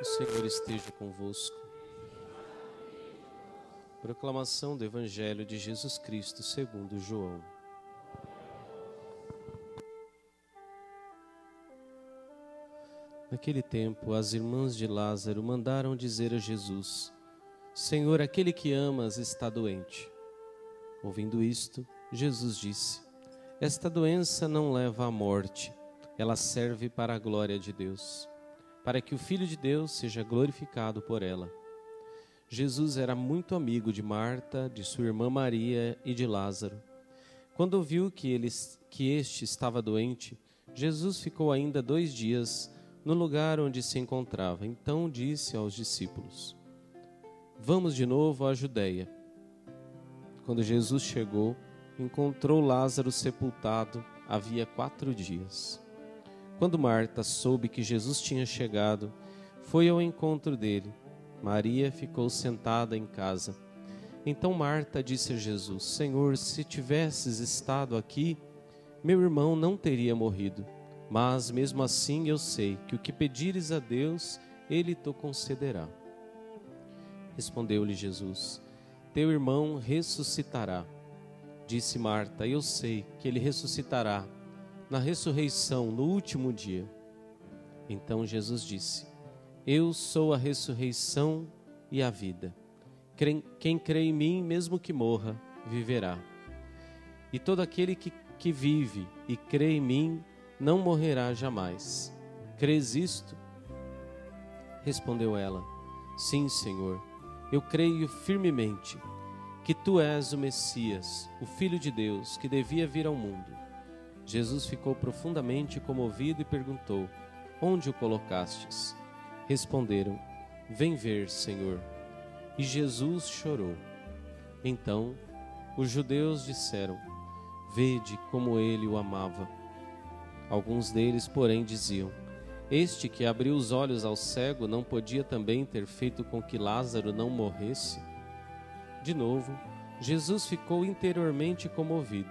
O Senhor esteja convosco. Proclamação do Evangelho de Jesus Cristo segundo João. Naquele tempo, as irmãs de Lázaro mandaram dizer a Jesus: Senhor, aquele que amas está doente. Ouvindo isto, Jesus disse: Esta doença não leva à morte, ela serve para a glória de Deus, para que o Filho de Deus seja glorificado por ela. Jesus era muito amigo de Marta, de sua irmã Maria e de Lázaro. Quando ouviu que este estava doente, Jesus ficou ainda 2 dias no lugar onde se encontrava. Então disse aos discípulos: Vamos de novo à Judeia. Quando Jesus chegou, encontrou Lázaro sepultado havia 4 dias. Quando Marta soube que Jesus tinha chegado, foi ao encontro dele. Maria ficou sentada em casa. Então Marta disse a Jesus: Senhor, se tivesses estado aqui, meu irmão não teria morrido. Mas mesmo assim eu sei que o que pedires a Deus, Ele te concederá. Respondeu-lhe Jesus: Teu irmão ressuscitará. Disse Marta: Eu sei que ele ressuscitará na ressurreição no último dia. Então Jesus disse: Eu sou a ressurreição e a vida. Quem crê em mim, mesmo que morra, viverá. E todo aquele que vive e crê em mim, não morrerá jamais. Crês isto? Respondeu ela: Sim, Senhor, eu creio firmemente que tu és o Messias, o Filho de Deus, que devia vir ao mundo. Jesus ficou profundamente comovido e perguntou: Onde o colocastes? Responderam: Vem ver, Senhor. E Jesus chorou. Então os judeus disseram: Vede como ele o amava. Alguns deles, porém, diziam: Este que abriu os olhos ao cego não podia também ter feito com que Lázaro não morresse? De novo, Jesus ficou interiormente comovido.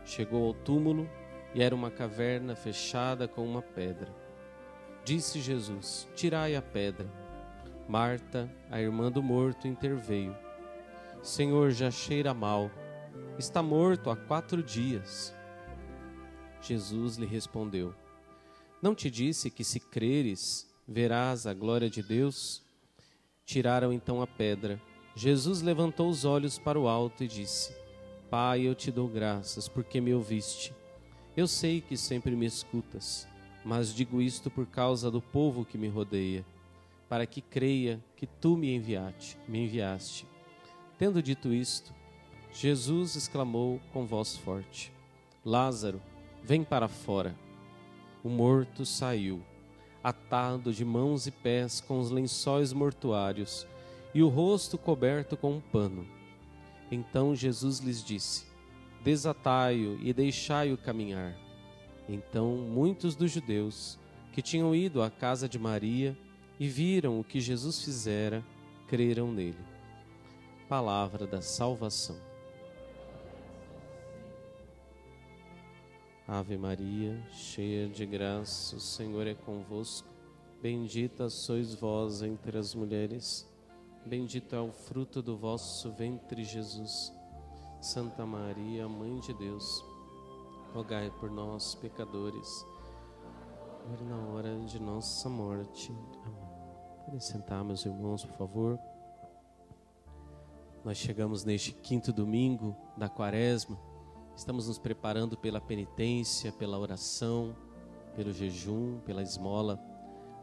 Chegou ao túmulo e era uma caverna fechada com uma pedra. Disse Jesus: Tirai a pedra. Marta, a irmã do morto, interveio: Senhor, já cheira mal. Está morto há 4 dias. Jesus lhe respondeu: Não te disse que se creres, verás a glória de Deus? Tiraram então a pedra. Jesus levantou os olhos para o alto e disse: Pai, eu te dou graças porque me ouviste. Eu sei que sempre me escutas, mas digo isto por causa do povo que me rodeia, para que creia que tu me enviaste. Tendo dito isto, Jesus exclamou com voz forte: Lázaro, vem para fora. O morto saiu, atado de mãos e pés com os lençóis mortuários e o rosto coberto com um pano. Então Jesus lhes disse: Desatai-o e deixai-o caminhar. Então muitos dos judeus que tinham ido à casa de Maria e viram o que Jesus fizera, creram nele. Palavra da salvação. Ave Maria, cheia de graça, o Senhor é convosco. Bendita sois vós entre as mulheres. Bendito é o fruto do vosso ventre, Jesus. Santa Maria, Mãe de Deus, rogai por nós, pecadores, agora e na hora de nossa morte. Amém. Podem sentar, meus irmãos, por favor. Nós chegamos neste 5º domingo da Quaresma. Estamos nos preparando pela penitência, pela oração, pelo jejum, pela esmola,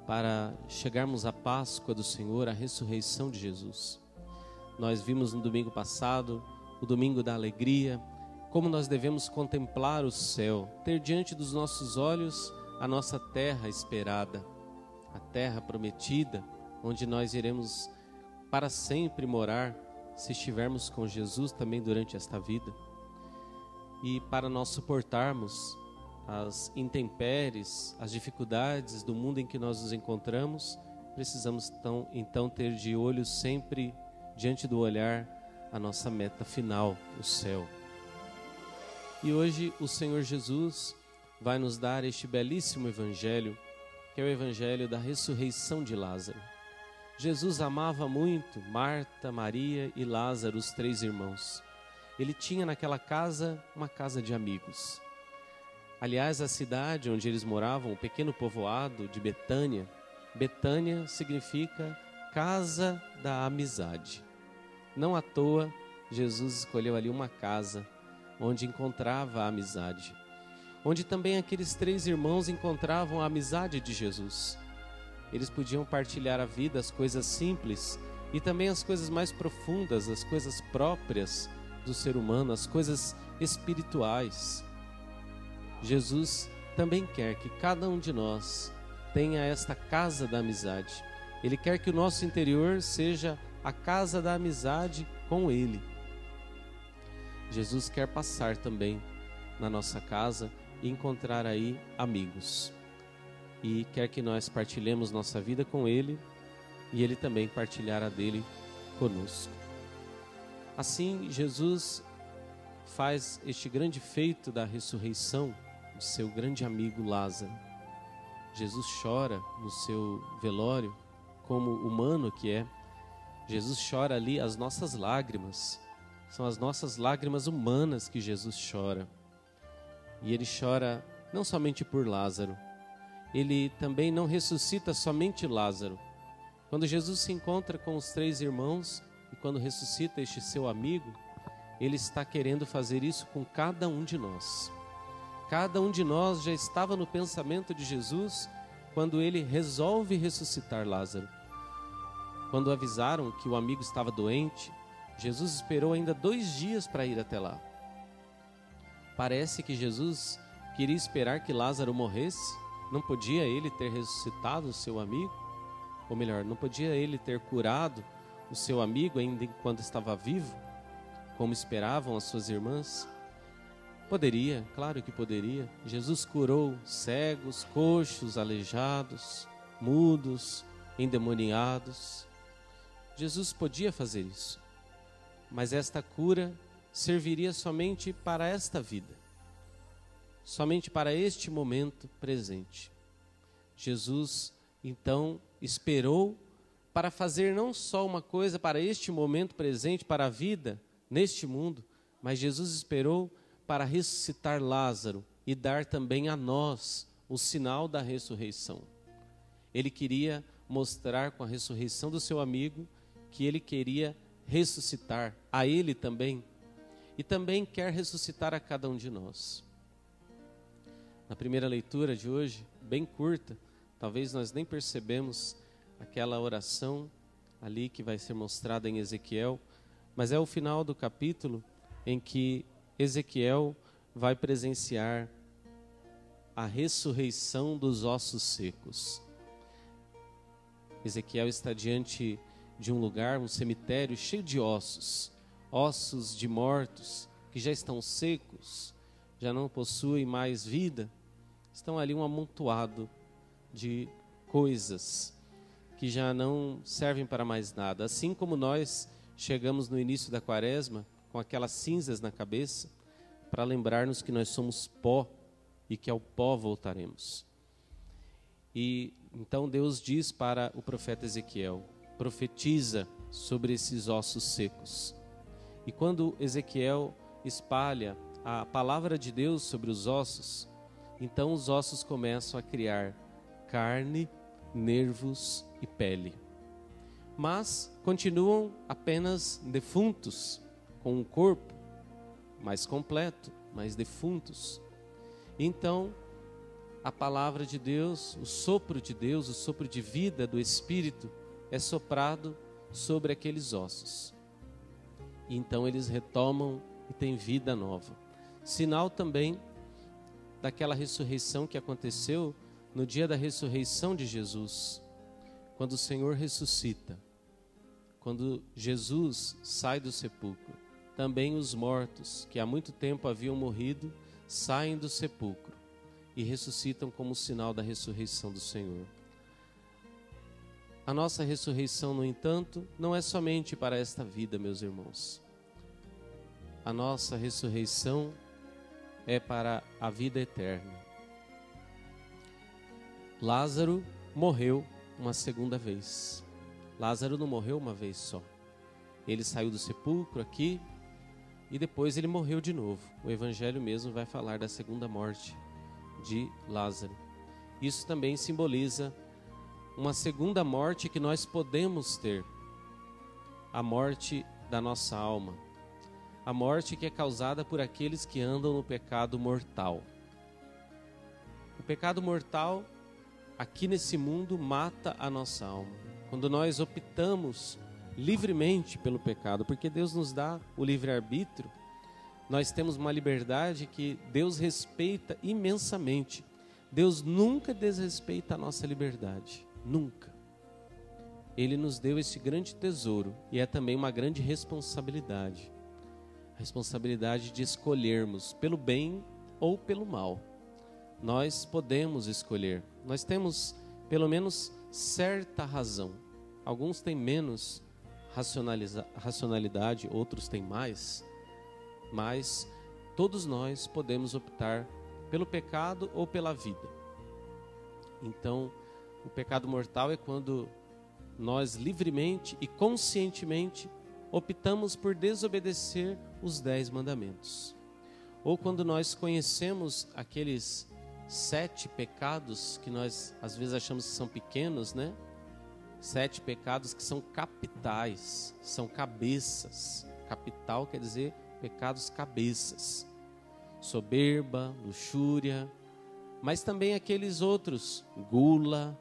para chegarmos à Páscoa do Senhor, à ressurreição de Jesus. Nós vimos no domingo passado, o domingo da alegria, como nós devemos contemplar o céu, ter diante dos nossos olhos a nossa terra esperada, a terra prometida, onde nós iremos para sempre morar, se estivermos com Jesus também durante esta vida. E para nós suportarmos as intempéries, as dificuldades do mundo em que nós nos encontramos, precisamos então ter de olhos sempre diante do olhar a nossa meta final, o céu. E hoje o Senhor Jesus vai nos dar este belíssimo evangelho, que é o evangelho da ressurreição de Lázaro. Jesus amava muito Marta, Maria e Lázaro, os 3 irmãos. Ele tinha naquela casa uma casa de amigos. Aliás, a cidade onde eles moravam, o pequeno povoado de Betânia, Betânia significa casa da amizade. Não à toa, Jesus escolheu ali uma casa onde encontrava a amizade, onde também aqueles 3 irmãos encontravam a amizade de Jesus. Eles podiam partilhar a vida, as coisas simples e também as coisas mais profundas, as coisas próprias do ser humano, as coisas espirituais. Jesus também quer que cada um de nós tenha esta casa da amizade. Ele quer que o nosso interior seja a casa da amizade com Ele. Jesus quer passar também na nossa casa e encontrar aí amigos. E quer que nós partilhemos nossa vida com Ele e Ele também partilhar a dele conosco. Assim, Jesus faz este grande feito da ressurreição de seu grande amigo Lázaro. Jesus chora no seu velório, como humano que é. Jesus chora ali as nossas lágrimas. São as nossas lágrimas humanas que Jesus chora. E Ele chora não somente por Lázaro. Ele também não ressuscita somente Lázaro. Quando Jesus se encontra com os 3 irmãos e quando ressuscita este seu amigo, Ele está querendo fazer isso com cada um de nós. Cada um de nós já estava no pensamento de Jesus quando Ele resolve ressuscitar Lázaro. Quando avisaram que o amigo estava doente, Jesus esperou ainda 2 dias para ir até lá. Parece que Jesus queria esperar que Lázaro morresse. Não podia Ele ter ressuscitado o seu amigo? Ou melhor, não podia Ele ter curado o seu amigo ainda enquanto estava vivo, como esperavam as suas irmãs? Poderia, claro que poderia. Jesus curou cegos, coxos, aleijados, mudos, endemoniados. Jesus podia fazer isso, mas esta cura serviria somente para esta vida, somente para este momento presente. Jesus, então, esperou para fazer não só uma coisa para este momento presente, para a vida neste mundo, mas Jesus esperou para ressuscitar Lázaro e dar também a nós o sinal da ressurreição. Ele queria mostrar com a ressurreição do seu amigo que ele queria ressuscitar a ele também, e também quer ressuscitar a cada um de nós. Na primeira leitura de hoje, bem curta, talvez nós nem percebemos aquela oração ali que vai ser mostrada em Ezequiel, mas é o final do capítulo em que Ezequiel vai presenciar a ressurreição dos ossos secos. Ezequiel está diante de um lugar, um cemitério cheio de ossos, ossos de mortos que já estão secos, já não possuem mais vida, estão ali um amontoado de coisas que já não servem para mais nada. Assim como nós chegamos no início da quaresma com aquelas cinzas na cabeça, para lembrar-nos que nós somos pó e que ao pó voltaremos. E então Deus diz para o profeta Ezequiel: profetiza sobre esses ossos secos. E quando Ezequiel espalha a palavra de Deus sobre os ossos, então os ossos começam a criar carne, nervos e pele. Mas continuam apenas defuntos, com um corpo mais completo, mais defuntos. Então, a palavra de Deus, o sopro de Deus, o sopro de vida do Espírito é soprado sobre aqueles ossos. E então eles retomam e têm vida nova. Sinal também daquela ressurreição que aconteceu no dia da ressurreição de Jesus, quando o Senhor ressuscita, quando Jesus sai do sepulcro. Também os mortos, que há muito tempo haviam morrido, saem do sepulcro e ressuscitam como sinal da ressurreição do Senhor. A nossa ressurreição, no entanto, não é somente para esta vida, meus irmãos. A nossa ressurreição é para a vida eterna. Lázaro morreu uma segunda vez. Lázaro não morreu uma vez só. Ele saiu do sepulcro aqui e depois ele morreu de novo. O Evangelho mesmo vai falar da segunda morte de Lázaro. Isso também simboliza uma segunda morte que nós podemos ter. A morte da nossa alma. A morte que é causada por aqueles que andam no pecado mortal. O pecado mortal, aqui nesse mundo, mata a nossa alma. Quando nós optamos livremente pelo pecado, porque Deus nos dá o livre-arbítrio, nós temos uma liberdade que Deus respeita imensamente. Deus nunca desrespeita a nossa liberdade, nunca. Ele nos deu esse grande tesouro e é também uma grande responsabilidade. A responsabilidade de escolhermos pelo bem ou pelo mal. Nós podemos escolher. Nós temos pelo menos certa razão. Alguns têm menos racionalidade, outros têm mais. Mas todos nós podemos optar pelo pecado ou pela vida. Então, o pecado mortal é quando nós livremente e conscientemente optamos por desobedecer os 10 mandamentos. Ou quando nós conhecemos aqueles 7 pecados que nós às vezes achamos que são pequenos, né? 7 pecados que são capitais, são cabeças. Capital quer dizer pecados cabeças. Soberba, luxúria, mas também aqueles outros, gula,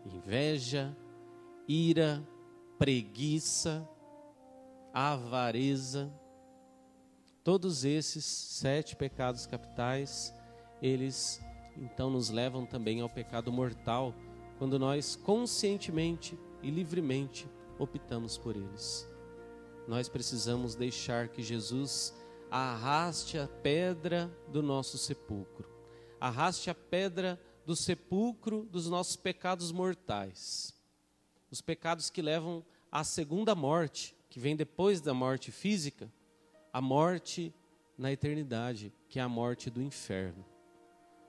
inveja, ira, preguiça, avareza. Todos esses 7 pecados capitais, eles então nos levam também ao pecado mortal, quando nós conscientemente e livremente optamos por eles. Nós precisamos deixar que Jesus arraste a pedra do nosso sepulcro, arraste a pedra do sepulcro dos nossos pecados mortais, os pecados que levam à segunda morte, que vem depois da morte física, a morte na eternidade, que é a morte do inferno.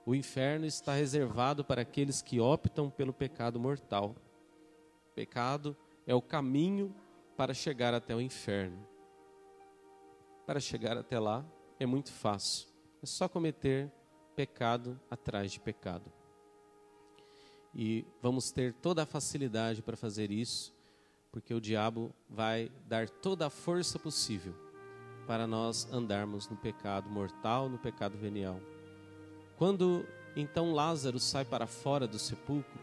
O inferno está reservado para aqueles que optam pelo pecado mortal. O pecado é o caminho para chegar até o inferno. Para chegar até lá é muito fácil. É só cometer pecado atrás de pecado. E vamos ter toda a facilidade para fazer isso, porque o diabo vai dar toda a força possível para nós andarmos no pecado mortal, no pecado venial. Quando então Lázaro sai para fora do sepulcro,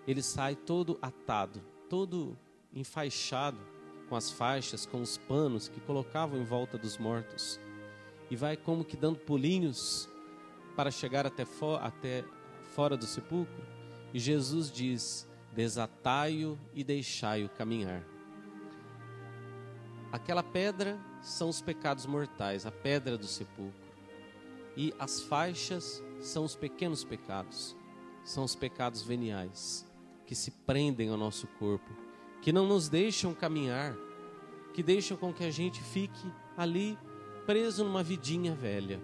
ele sai todo atado, todo enfaixado, com as faixas, com os panos que colocavam em volta dos mortos, e vai como que dando pulinhos para chegar até fora do sepulcro. E Jesus diz: desatai-o e deixai-o caminhar. Aquela pedra são os pecados mortais, a pedra do sepulcro. E as faixas são os pequenos pecados, são os pecados veniais, que se prendem ao nosso corpo, que não nos deixam caminhar, que deixam com que a gente fique ali preso numa vidinha velha,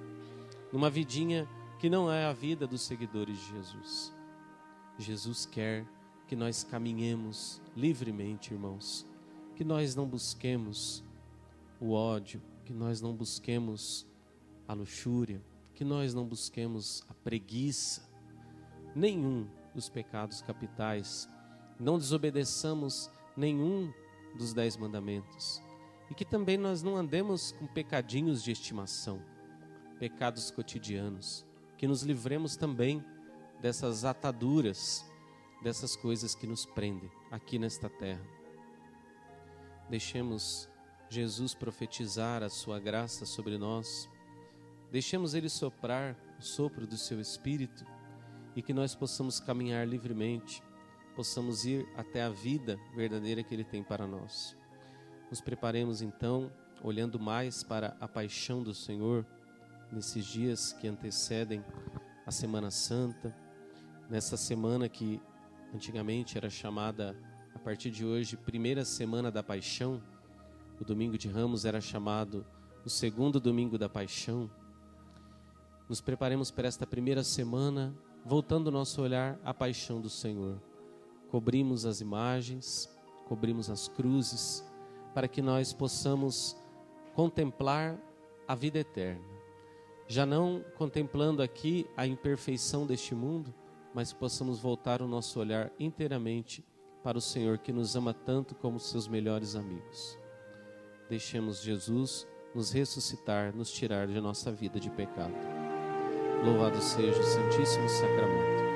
numa vidinha que não é a vida dos seguidores de Jesus. Jesus quer que nós caminhemos livremente, irmãos, que nós não busquemos o ódio, que nós não busquemos a luxúria, que nós não busquemos a preguiça, nenhum dos pecados capitais, não desobedeçamos nenhum dos 10 mandamentos, e que também nós não andemos com pecadinhos de estimação, pecados cotidianos, que nos livremos também dessas ataduras, dessas coisas que nos prendem aqui nesta terra. Deixemos Jesus profetizar a sua graça sobre nós, deixemos Ele soprar o sopro do seu Espírito e que nós possamos caminhar livremente, possamos ir até a vida verdadeira que Ele tem para nós. Nos preparemos então, olhando mais para a paixão do Senhor, nesses dias que antecedem a Semana Santa, nessa semana que antigamente era chamada, a partir de hoje, primeira semana da Paixão. O domingo de Ramos era chamado o segundo domingo da Paixão. Nos preparemos para esta primeira semana, voltando o nosso olhar à paixão do Senhor. Cobrimos as imagens, cobrimos as cruzes, para que nós possamos contemplar a vida eterna. Já não contemplando aqui a imperfeição deste mundo, mas possamos voltar o nosso olhar inteiramente para o Senhor que nos ama tanto como seus melhores amigos. Deixemos Jesus nos ressuscitar, nos tirar de nossa vida de pecado. Louvado seja o Santíssimo Sacramento.